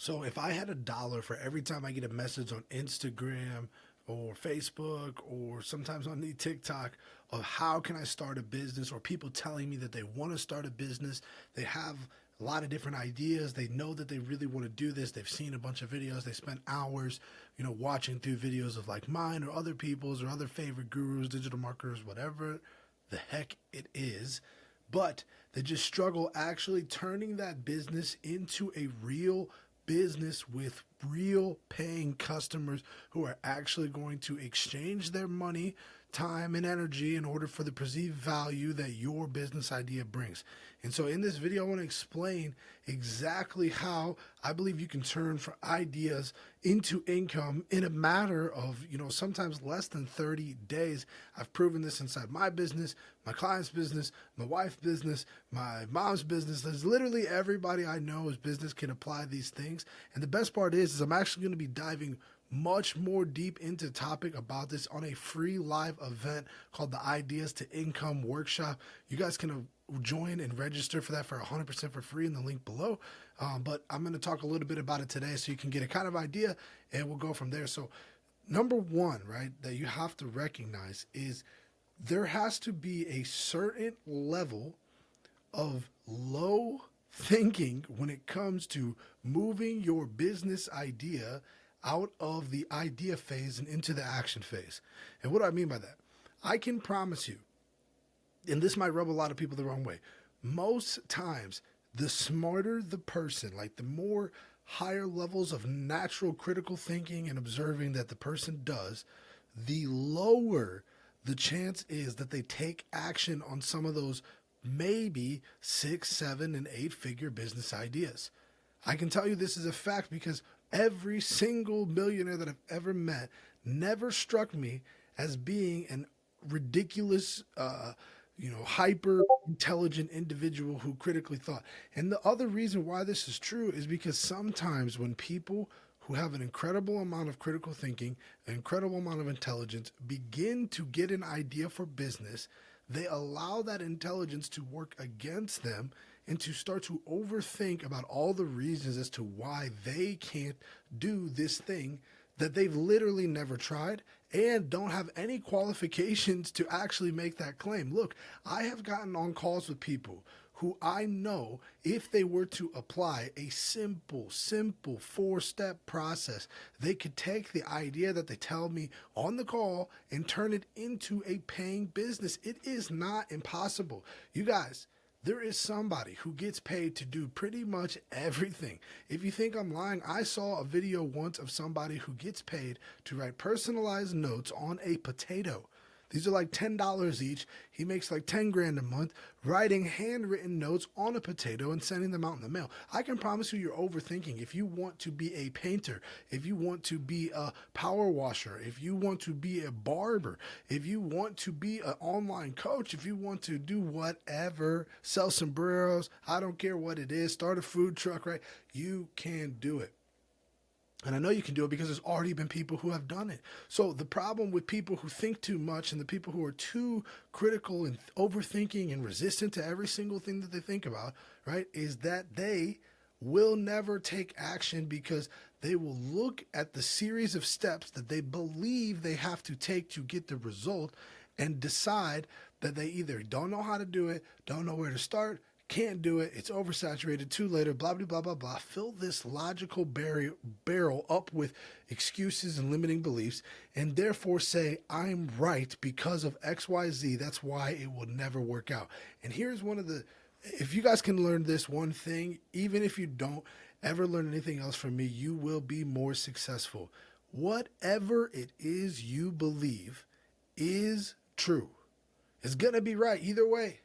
So if I had a dollar for every time I get a message on Instagram or Facebook or sometimes on the TikTok of how can I start a business, or people telling me that they want to start a business, they have a lot of different ideas, they know that they really want to do this, they've seen a bunch of videos, they spent hours, watching through videos of like mine or other people's or other favorite gurus, digital marketers, whatever the heck it is, but they just struggle actually turning that business into a real business with real paying customers who are actually going to exchange their money, time, and energy in order for the perceived value that your business idea brings. And so in this video, I want to explain exactly how I believe you can turn for ideas into income in a matter of, sometimes less than 30 days. I've proven this inside my business, my client's business, my wife's business, my mom's business. There's literally everybody I know is business can apply these things. And the best part is I'm actually going to be diving much more deep into topic about this on a free live event called the Ideas to Income Workshop. You guys can join and register for that for 100% for free in the link below. But I'm going to talk a little bit about it today so you can get a kind of idea, and we'll go from there. So number one, right, that you have to recognize is there has to be a certain level of low thinking when it comes to moving your business idea out of the idea phase and into the action phase. And what do I mean by that? I can promise you, and this might rub a lot of people the wrong way, most times the smarter the person, like the more higher levels of natural critical thinking and observing that the person does, the lower the chance is that they take action on some of those maybe 6, 7, and 8-figure business ideas. I can tell you this is a fact because every single millionaire that I've ever met never struck me as being an ridiculous, hyper intelligent individual who critically thought. And the other reason why this is true is because sometimes when people who have an incredible amount of critical thinking, an incredible amount of intelligence, begin to get an idea for business, they allow that intelligence to work against them and to start to overthink about all the reasons as to why they can't do this thing that they've literally never tried and don't have any qualifications to actually make that claim. Look, I have gotten on calls with people who I know if they were to apply a simple 4-step process, they could take the idea that they tell me on the call and turn it into a paying business. It is not impossible. You guys, there is somebody who gets paid to do pretty much everything. If you think I'm lying, I saw a video once of somebody who gets paid to write personalized notes on a potato. These are like $10 each. He makes like 10 grand a month writing handwritten notes on a potato and sending them out in the mail. I can promise you you're overthinking. If you want to be a painter, if you want to be a power washer, if you want to be a barber, if you want to be an online coach, if you want to do whatever, sell sombreros, I don't care what it is, start a food truck, right? You can do it. And I know you can do it because there's already been people who have done it. So the problem with people who think too much and the people who are too critical and overthinking and resistant to every single thing that they think about, right, is that they will never take action because they will look at the series of steps that they believe they have to take to get the result and decide that they either don't know how to do it, don't know where to start, can't do it, it's oversaturated, too later, blah, blah, blah, blah, blah. Fill this logical barrel up with excuses and limiting beliefs, and therefore say, I'm right because of X, Y, Z. That's why it will never work out. And here's one of the, if you guys can learn this one thing, even if you don't ever learn anything else from me, you will be more successful. Whatever it is you believe is true. It's going to be right either way.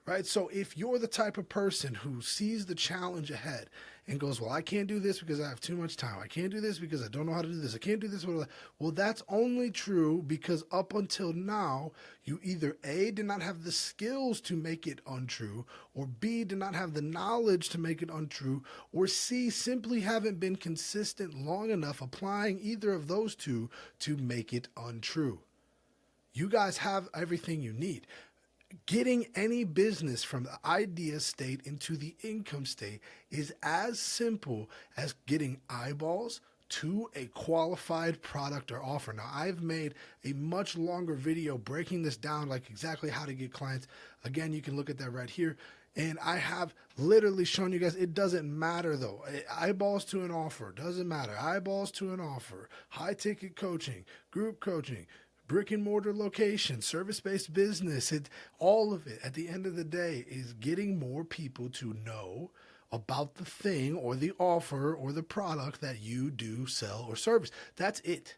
Right? So if you're the type of person who sees the challenge ahead and goes, well, I can't do this because I have too much time. I can't do this because I don't know how to do this. I can't do this. Well, that's only true because up until now, you either A, did not have the skills to make it untrue, or B, did not have the knowledge to make it untrue, or C, simply haven't been consistent long enough applying either of those two to make it untrue. You guys have everything you need. Getting any business from the idea state into the income state is as simple as getting eyeballs to a qualified product or offer. Now, I've made a much longer video breaking this down, like exactly how to get clients. Again, you can look at that right here. And I have literally shown you guys it doesn't matter though. Eyeballs to an offer doesn't matter. Eyeballs to an offer, high ticket coaching, group coaching, brick and mortar location, service-based business, all of it at the end of the day is getting more people to know about the thing or the offer or the product that you do sell or service. That's it.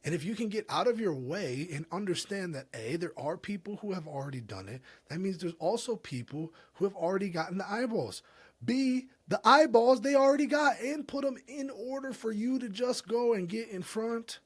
And if you can get out of your way and understand that A, there are people who have already done it, that means there's also people who have already gotten the eyeballs. B, the eyeballs they already got, and put them in order for you to just go and get in front.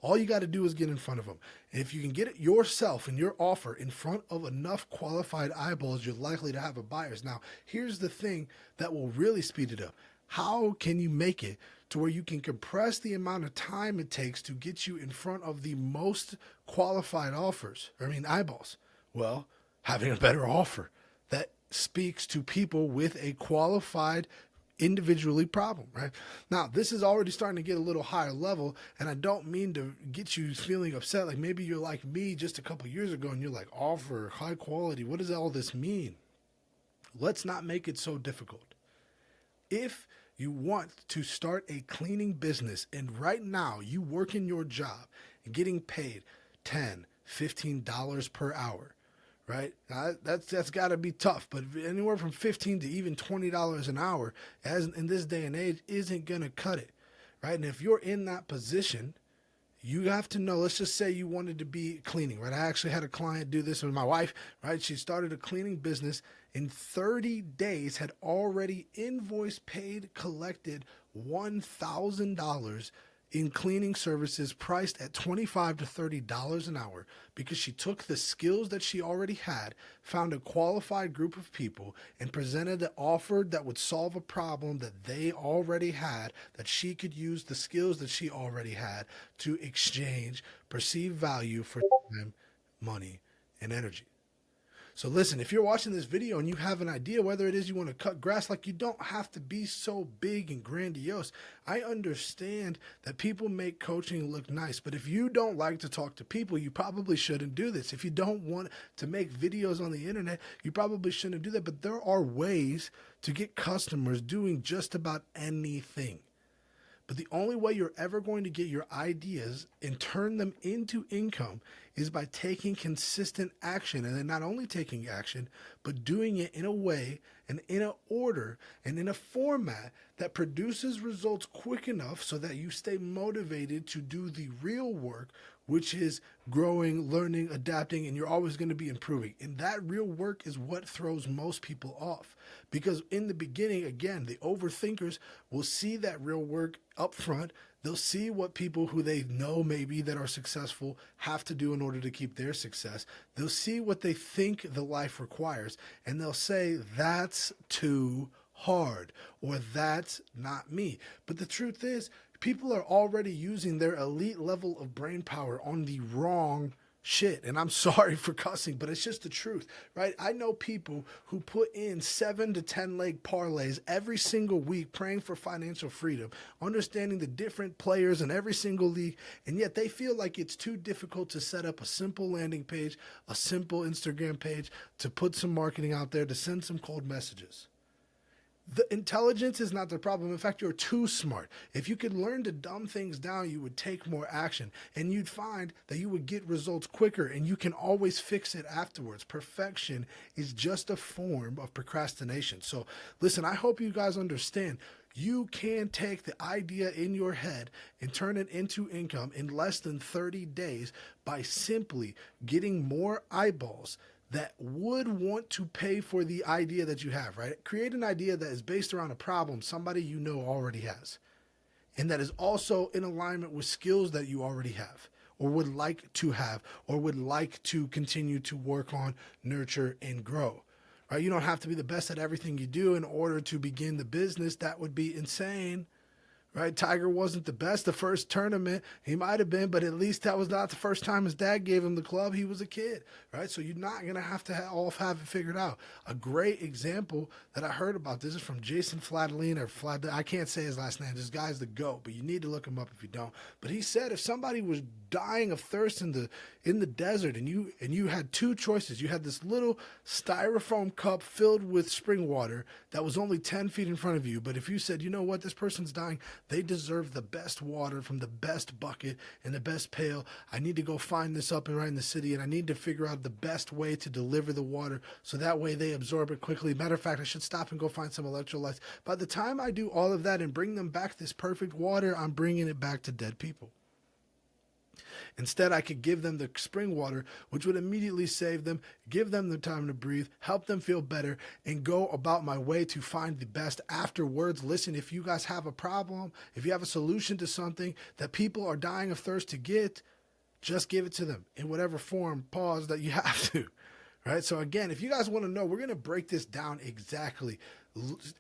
All you got to do is get in front of them. And if you can get it yourself and your offer in front of enough qualified eyeballs, you're likely to have a buyers. Now, here's the thing that will really speed it up. How can you make it to where you can compress the amount of time it takes to get you in front of the most qualified eyeballs? Well, having a better offer that speaks to people with a qualified individually problem, right? Now, this is already starting to get a little higher level, and I don't mean to get you feeling upset. Like maybe you're like me just a couple years ago and you're like, offer, high quality, what does all this mean? Let's not make it so difficult. If you want to start a cleaning business and right now you work in your job and getting paid $10, $15 per hour, right? Now, that's got to be tough, but anywhere from $15 to even $20 an hour, as in this day and age, isn't going to cut it, right? And if you're in that position, you have to know, let's just say you wanted to be cleaning, right? I actually had a client do this with my wife, right? She started a cleaning business. In 30 days, had already invoiced, paid, collected $1,000 in cleaning services priced at $25 to $30 an hour because she took the skills that she already had, found a qualified group of people, and presented an offer that would solve a problem that they already had, that she could use the skills that she already had to exchange perceived value for time, money, and energy. So listen, if you're watching this video and you have an idea whether it is you want to cut grass, like you don't have to be so big and grandiose. I understand that people make coaching look nice, but if you don't like to talk to people, you probably shouldn't do this. If you don't want to make videos on the internet, you probably shouldn't do that. But there are ways to get customers doing just about anything. But the only way you're ever going to get your ideas and turn them into income is by taking consistent action. And then not only taking action, but doing it in a way and in an order and in a format that produces results quick enough so that you stay motivated to do the real work, which is growing, learning, adapting, and you're always going to be improving. And that real work is what throws most people off. Because in the beginning, again, the overthinkers will see that real work up front. They'll see what people who they know maybe that are successful have to do in order to keep their success. They'll see what they think the life requires, and they'll say, that's too hard, or that's not me. But the truth is, people are already using their elite level of brain power on the wrong shit. And I'm sorry for cussing, but it's just the truth, right? I know people who put in 7 to 10 leg parlays every single week, praying for financial freedom, understanding the different players in every single league, and yet they feel like it's too difficult to set up a simple landing page, a simple Instagram page, to put some marketing out there, to send some cold messages. The intelligence is not the problem. In fact, you're too smart. If you could learn to dumb things down, you would take more action and you'd find that you would get results quicker and you can always fix it afterwards. Perfection is just a form of procrastination. So listen, I hope you guys understand. You can take the idea in your head and turn it into income in less than 30 days by simply getting more eyeballs that would want to pay for the idea that you have, right? Create an idea that is based around a problem somebody you know already has, and that is also in alignment with skills that you already have, or would like to have, or would like to continue to work on, nurture, and grow, right? You don't have to be the best at everything you do in order to begin the business. That would be insane, right? Tiger wasn't the best the first tournament. He might have been, but at least that was not the first time his dad gave him the club. He was a kid, right? So you're not going to have to all have it figured out. A great example that I heard about this is from Jason Fladlien, I can't say his last name. This guy's the GOAT, but you need to look him up if you don't. But he said if somebody was dying of thirst in the desert and you had two choices. You had this little styrofoam cup filled with spring water that was only 10 feet in front of you. But if you said, you know what, this person's dying, they deserve the best water from the best bucket and the best pail. I need to go find this up and right in the city, and I need to figure out the best way to deliver the water so that way they absorb it quickly. Matter of fact, I should stop and go find some electrolytes. By the time I do all of that and bring them back this perfect water, I'm bringing it back to dead people. Instead, I could give them the spring water, which would immediately save them, give them the time to breathe, help them feel better, and go about my way to find the best afterwards. Listen, if you guys have a problem, if you have a solution to something that people are dying of thirst to get, just give it to them in whatever form, pause, that you have to. Right? So again, if you guys want to know, we're going to break this down exactly.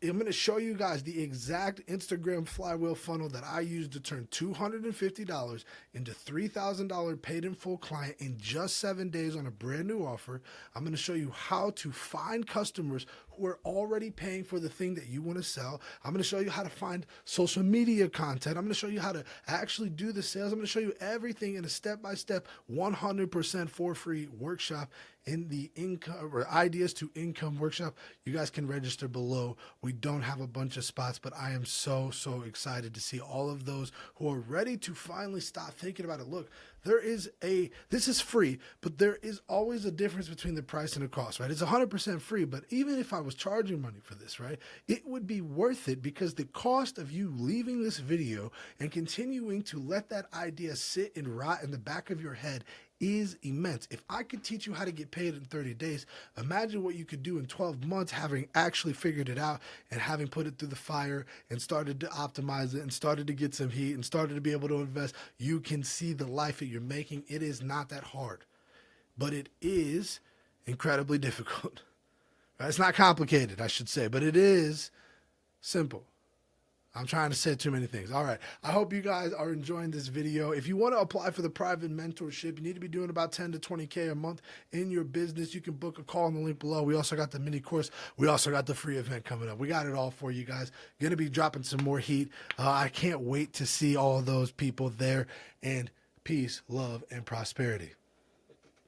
I'm going to show you guys the exact Instagram flywheel funnel that I used to turn $250 into $3,000 paid in full client in just 7 days on a brand new offer. I'm going to show you how to find customers who are already paying for the thing that you want to sell. I'm going to show you how to find social media content. I'm going to show you how to actually do the sales. I'm going to show you everything in a step-by-step 100% for free workshop in the income or ideas to income workshop. You guys can register below. We don't have a bunch of spots, but I am so excited to see all of those who are ready to finally stop thinking about it. Look, this is free, but there is always a difference between the price and the cost, right? It's 100% free, but even if I was charging money for this, right, it would be worth it because the cost of you leaving this video and continuing to let that idea sit and rot in the back of your head is immense. If I could teach you how to get paid in 30 days, imagine what you could do in 12 months having actually figured it out and having put it through the fire and started to optimize it and started to get some heat and started to be able to invest. You can see the life that you're making. It is not that hard, but it is incredibly difficult. It's not complicated, I should say, but it is simple. I'm trying to say too many things. All right. I hope you guys are enjoying this video. If you want to apply for the private mentorship, you need to be doing about 10 to 20K a month in your business. You can book a call on the link below. We also got the mini course. We also got the free event coming up. We got it all for you guys. Going to be dropping some more heat. I can't wait to see all those people there. And peace, love, and prosperity.